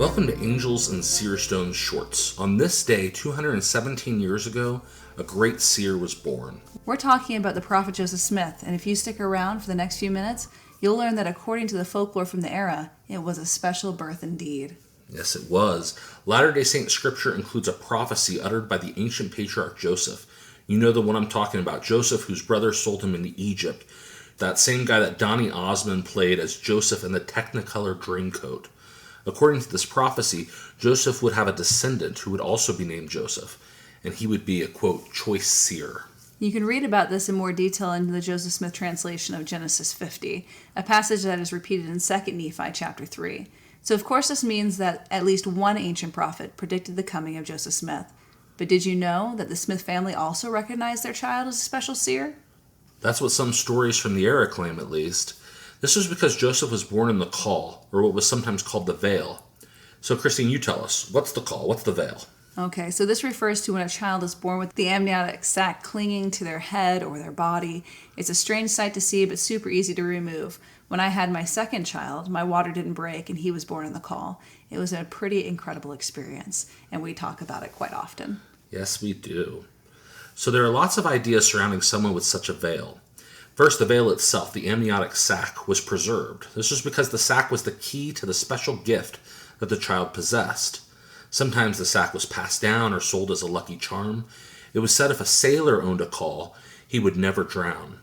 Welcome to Angels and Seer Stones Shorts. On this day, 217 years ago, a great seer was born. We're talking about the prophet Joseph Smith, and if you stick around for the next few minutes, you'll learn that according to the folklore from the era, it was a special birth indeed. Yes, it was. Latter-day Saint scripture includes a prophecy uttered by the ancient patriarch Joseph. You know the one I'm talking about, Joseph, whose brother sold him into Egypt. That same guy that Donny Osmond played as Joseph in the Technicolor Dreamcoat. According to this prophecy, Joseph would have a descendant who would also be named Joseph, and he would be a, quote, choice seer. You can read about this in more detail in the Joseph Smith translation of Genesis 50, a passage that is repeated in 2 Nephi chapter 3. So of course this means that at least one ancient prophet predicted the coming of Joseph Smith. But did you know that the Smith family also recognized their child as a special seer? That's what some stories from the era claim, at least. This was because Joseph was born in the Caul, or what was sometimes called the veil. So Christine, you tell us, what's the Caul? What's the veil? Okay, so this refers to when a child is born with the amniotic sac clinging to their head or their body. It's a strange sight to see, but super easy to remove. When I had my second child, my water didn't break, and he was born in the Caul. It was a pretty incredible experience, and we talk about it quite often. Yes, we do. So there are lots of ideas surrounding someone with such a veil. First, the veil itself, the amniotic sac, was preserved. This was because the sac was the key to the special gift that the child possessed. Sometimes the sac was passed down or sold as a lucky charm. It was said if a sailor owned a Caul, he would never drown.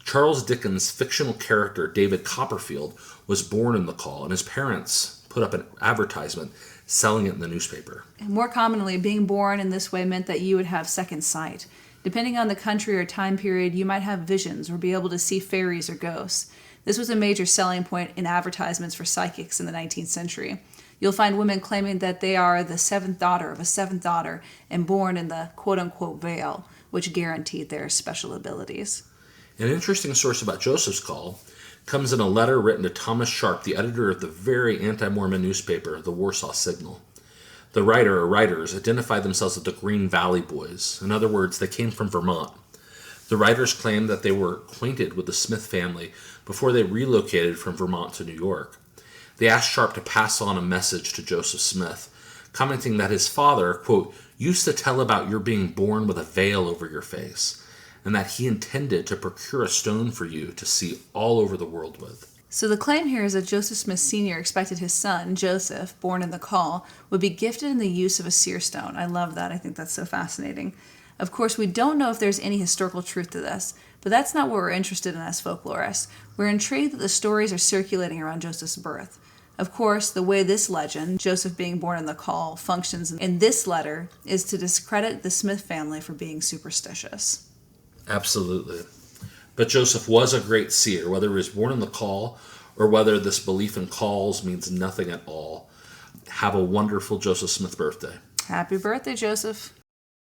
Charles Dickens' fictional character, David Copperfield, was born in the Caul, and his parents put up an advertisement selling it in the newspaper. And more commonly, being born in this way meant that you would have second sight. Depending on the country or time period, you might have visions or be able to see fairies or ghosts. This was a major selling point in advertisements for psychics in the 19th century. You'll find women claiming that they are the seventh daughter of a seventh daughter and born in the quote-unquote veil, which guaranteed their special abilities. An interesting source about Joseph's Caul comes in a letter written to Thomas Sharp, the editor of the very anti-Mormon newspaper, the Warsaw Signal. The writer or writers identified themselves as the Green Valley Boys. In other words, they came from Vermont. The writers claimed that they were acquainted with the Smith family before they relocated from Vermont to New York. They asked Sharp to pass on a message to Joseph Smith, commenting that his father, quote, used to tell about your being born with a veil over your face, and that he intended to procure a stone for you to see all over the world with. So the claim here is that Joseph Smith Sr. expected his son, Joseph, born in the Caul, would be gifted in the use of a seer stone. I love that. I think that's so fascinating. Of course, we don't know if there's any historical truth to this, but that's not what we're interested in as folklorists. We're intrigued that the stories are circulating around Joseph's birth. Of course, the way this legend, Joseph being born in the Caul, functions in this letter is to discredit the Smith family for being superstitious. Absolutely. But Joseph was a great seer, whether he was born in the Caul or whether this belief in Cauls means nothing at all. Have a wonderful Joseph Smith birthday. Happy birthday, Joseph.